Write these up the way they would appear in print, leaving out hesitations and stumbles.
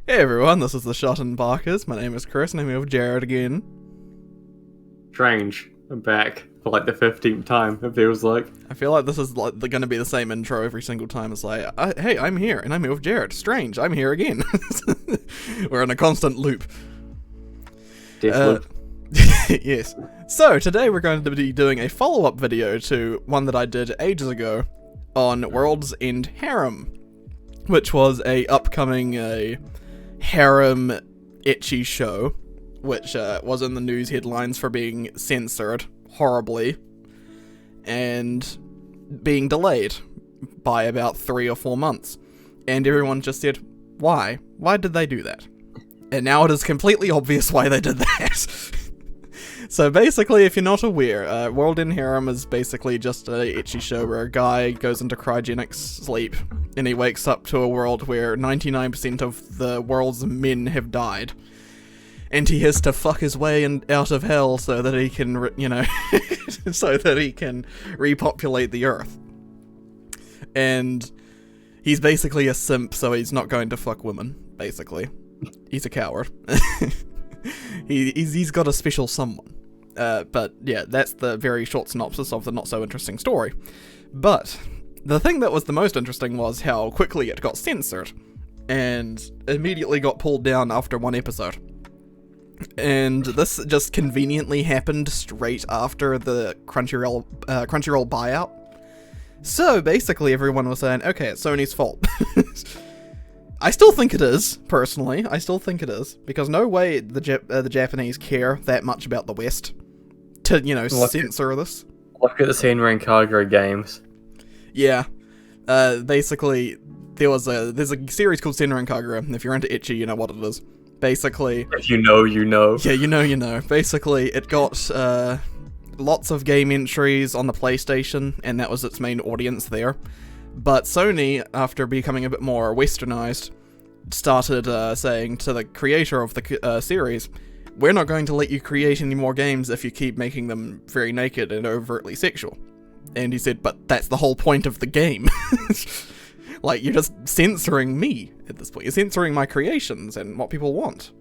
Hey everyone, this is the ShutInBakas. My name is Chris and I'm here with Jared again. Strange. I'm back for like the 15th time, it feels like. I feel like this is going to be the same intro every single time. It's like, hey, I'm here and I'm here with Jared. Strange, I'm here again. We're in a constant loop. Death loop. Yes. So today we're going to be doing a follow-up video to one that I did ages ago on World's End Harem, which was a upcoming harem ecchi show, which was in the news headlines for being censored horribly and being delayed by about 3 or 4 months. And everyone just said, why? Why did they do that? And now it is completely obvious why they did that. So basically, if you're not aware, World End Harem is basically just a ecchi show where a guy goes into cryogenic sleep and he wakes up to a world where 99% of the world's men have died. And he has to fuck his way out of hell so that he can, so that he can repopulate the earth. And he's basically a simp, so he's not going to fuck women, basically. He's a coward. He's got a special someone. But yeah, that's the very short synopsis of the not so interesting story. But the thing that was the most interesting was how quickly it got censored and immediately got pulled down after 1 episode. And this just conveniently happened straight after the Crunchyroll buyout. So basically everyone was saying, okay, it's Sony's fault. I still think it is, personally. I still think it is. Because no way the Japanese care that much about the West to, censor this. Look at the scenery in Kagura games. Yeah. Basically, there's a series called Senran Kagura. If you're into ecchi, you know what it is. Basically... If you know, you know. Yeah, you know. Basically, it got lots of game entries on the PlayStation, and that was its main audience there. But Sony, after becoming a bit more westernized, started saying to the creator of the series, we're not going to let you create any more games if you keep making them very naked and overtly sexual. And he said, but that's the whole point of the game. Like, you're just censoring me at this point. You're censoring my creations and what people want.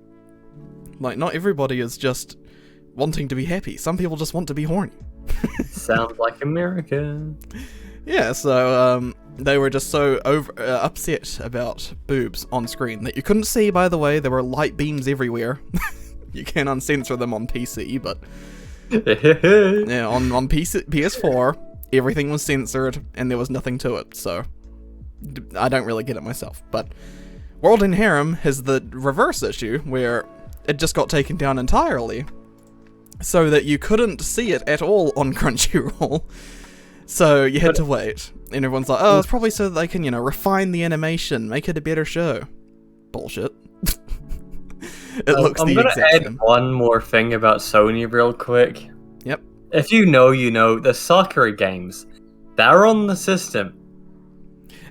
Like, not everybody is just wanting to be happy. Some people just want to be horny. Sounds like America. Yeah, so, they were just so upset about boobs on screen that you couldn't see, by the way. There were light beams everywhere. You can uncensor them on PC, but... yeah, on PS4, everything was censored, and there was nothing to it, so... I don't really get it myself, but... World End Harem has the reverse issue, where it just got taken down entirely, so that you couldn't see it at all on Crunchyroll. So you had to wait, and everyone's like, oh, it's probably so that they can, refine the animation, make it a better show. Bullshit. It looks the exact same. I'm gonna add one more thing about Sony real quick. Yep. If you know, the Sakura games, they're on the system.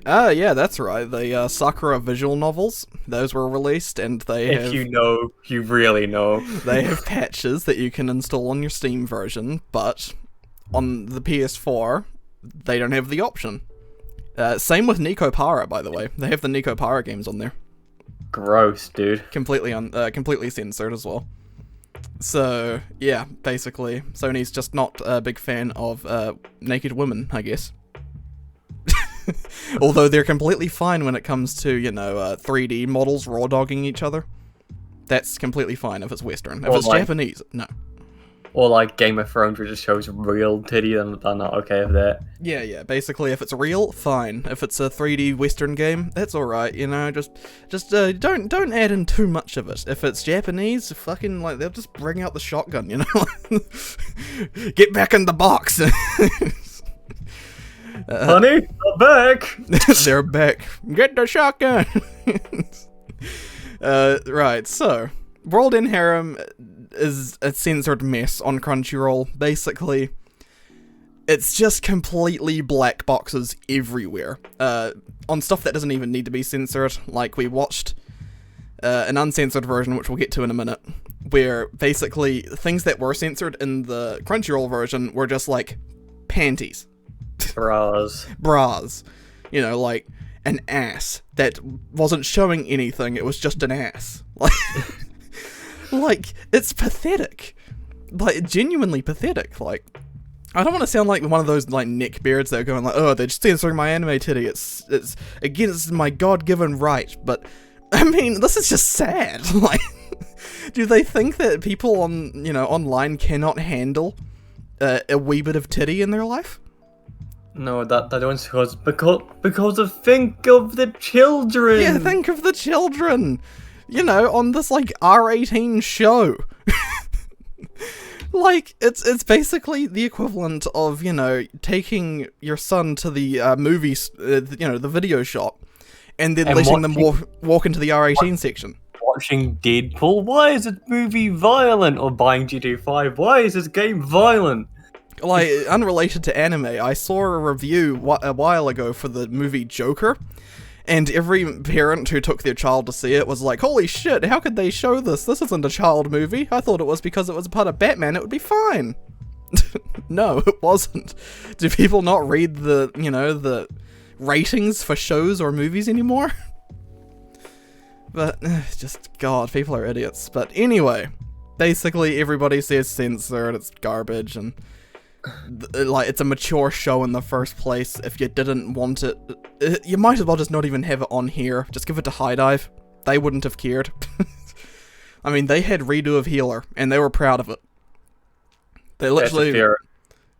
Yeah, that's right. The Sakura visual novels, those were released, and they have... If you know, you really know. They have patches that you can install on your Steam version, but on the PS4, they don't have the option. Same with Nico Para, by the way. They have the Nico Para games on there. Gross, dude. Completely censored as well. So, yeah, basically, Sony's just not a big fan of naked women, I guess. Although they're completely fine when it comes to, 3D models raw dogging each other. That's completely fine if it's Western. If it's Japanese, no. Or like Game of Thrones, which just shows real titty, then I'm not okay with that. Yeah, basically if it's real, fine. If it's a 3D Western game, that's alright, just don't add in too much of it. If it's Japanese, fucking, they'll just bring out the shotgun, Get back in the box! Honey, I'm back! They're back. Get the shotgun! Right, so, World End Harem is a censored mess on Crunchyroll. Basically, it's just completely black boxes everywhere. On stuff that doesn't even need to be censored. Like, we watched an uncensored version, which we'll get to in a minute, where basically things that were censored in the Crunchyroll version were just like panties. Bras. Bras. an ass that wasn't showing anything, it was just an ass. Like, like, it's pathetic. Like, genuinely pathetic. Like, I don't want to sound like one of those, like, neckbeards that are going like, oh, they're just censoring my anime titty, it's against my God-given right, but, I mean, this is just sad. Like, do they think that people on, online cannot handle a wee bit of titty in their life? No, that one's because of think of the children. Yeah, think of the children. On this like R18 show. Like it's basically the equivalent of taking your son to the movies, the video shop, and then letting them walk into the R18 section. Watching Deadpool. Why is this movie violent? Or buying GTA 5. Why is this game violent? Like, unrelated to anime, I saw a review a while ago for the movie Joker, and every parent who took their child to see it was like, holy shit, how could they show this? This isn't a child movie. I thought it was because it was a part of Batman, it would be fine. No, it wasn't. Do people not read the ratings for shows or movies anymore? But, just, God, people are idiots. But anyway, basically everybody says censor and it's garbage, and like, it's a mature show in the first place. If you didn't want it, you might as well just not even have it on here. Just give it to High Dive. They wouldn't have cared. I mean, they had redo of Healer, and they were proud of it. They literally,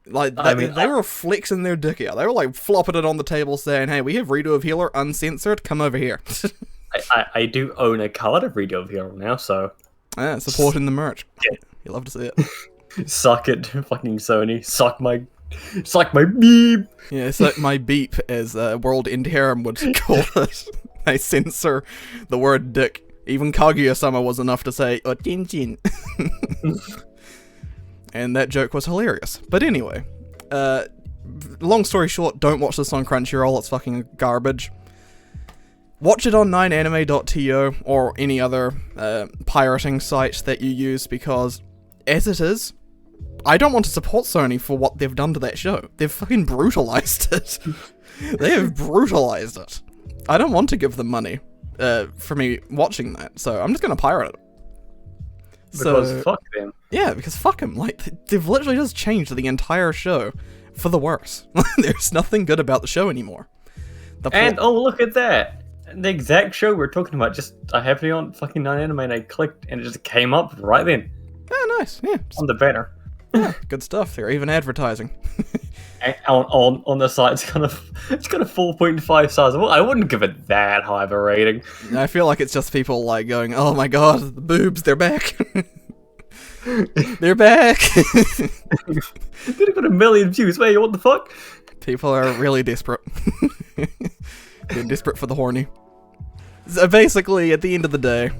like, they were flexing their dick out. They were like flopping it on the table saying, hey, we have redo of Healer uncensored, come over here. I do own a card of redo of Healer now, so... Yeah, supporting the merch. Yeah. You love to see it. Suck it, fucking Sony. Suck my beep. Yeah, suck my beep, as World End Harem would call it. They censor the word dick. Even Kaguya-sama was enough to say otinjin. And that joke was hilarious. But anyway, long story short, don't watch this on Crunchyroll. It's fucking garbage. Watch it on 9anime.to or any other pirating site that you use, because as it is, I don't want to support Sony for what they've done to that show. They've fucking brutalized it. They have brutalized it. I don't want to give them money for me watching that, so I'm just gonna pirate it. Because fuck them. Yeah, because fuck them. Like, they've literally just changed the entire show for the worse. There's nothing good about the show anymore. And oh, look at that. The exact show we're talking about, just I happened on fucking 9anime and I clicked and it just came up right then. Oh, nice. Yeah. On the banner. Yeah, good stuff. They're even advertising. on the site, it's got a 4.5 stars. Well, I wouldn't give it that high of a rating. I feel like it's just people like going, oh my god, the boobs, they're back. They're back. Could have got 1 million views. Wait, what the fuck? People are really desperate. They're desperate for the horny. So basically, at the end of the day,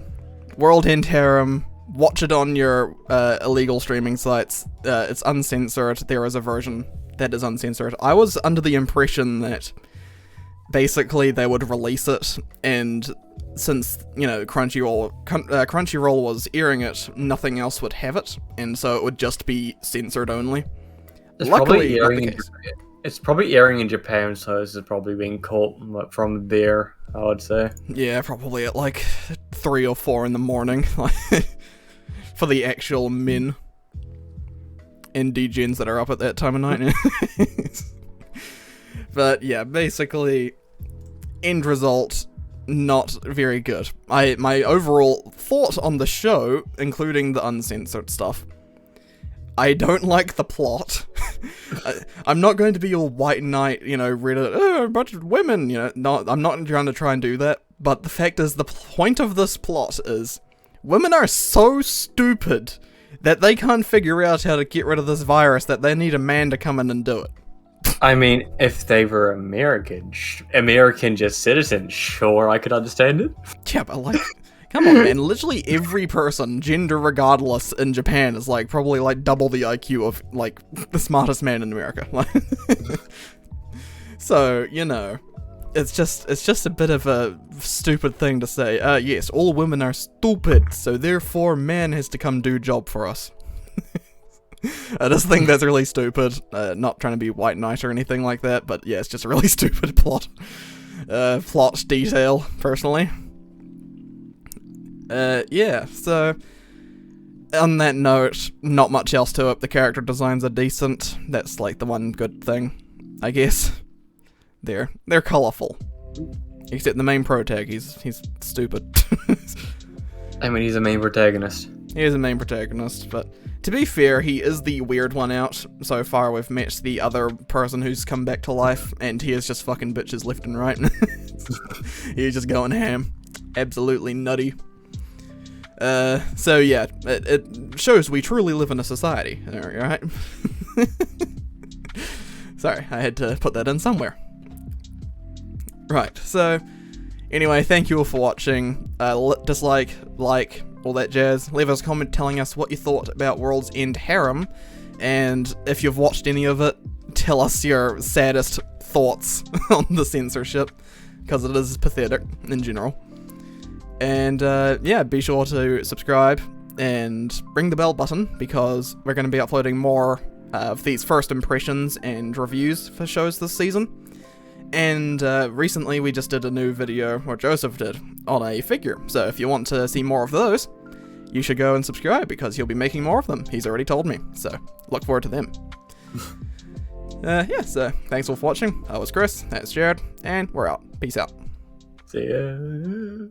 World End Harem, watch it on your illegal streaming sites. It's uncensored. There is a version that is uncensored. I was under the impression that basically they would release it, and since, Crunchyroll was airing it, nothing else would have it, and so it would just be censored only. Luckily, not the case. It's probably airing in Japan, so this is probably being caught from there, I would say. Yeah, probably at like 3 or 4 in the morning. For the actual men and degens that are up at that time of night. But yeah, basically, end result, not very good. My overall thought on the show, including the uncensored stuff, I don't like the plot. I'm not going to be all white knight, Reddit, a bunch of women, no, I'm not trying to try and do that, but the fact is, the point of this plot is, women are so stupid that they can't figure out how to get rid of this virus that they need a man to come in and do it. I mean, if they were American just citizens, sure, I could understand it. Yeah, but like, come on, man. Literally every person, gender regardless, in Japan is like probably like double the IQ of like the smartest man in America. So, it's just a bit of a stupid thing to say. Yes, all women are stupid, so therefore man has to come do job for us. I just think that's really stupid. Not trying to be white knight or anything like that, but yeah, it's just a really stupid plot. plot detail, personally. Yeah, so on that note, not much else to it. The character designs are decent. That's like the one good thing, I guess. They're colourful. Except the main protag, he's stupid. I mean, he's a main protagonist. He is a main protagonist, but to be fair, he is the weird one out. So far, we've met the other person who's come back to life, and he is just fucking bitches left and right. He's just going ham. Absolutely nutty. So yeah, it shows we truly live in a society, right? Sorry, I had to put that in somewhere. Right, so anyway, thank you all for watching. Dislike, like, all that jazz. Leave us a comment telling us what you thought about World's End Harem, and if you've watched any of it, tell us your saddest thoughts on the censorship, because it is pathetic in general. And yeah, be sure to subscribe and ring the bell button, because we're going to be uploading more of these first impressions and reviews for shows this season. And recently we just did a new video, or Joseph did, on a figure. So if you want to see more of those, you should go and subscribe, because he'll be making more of them. He's already told me, so look forward to them. Yeah, so thanks all for watching. I was Chris, that's Jared, and we're out. Peace out. See ya.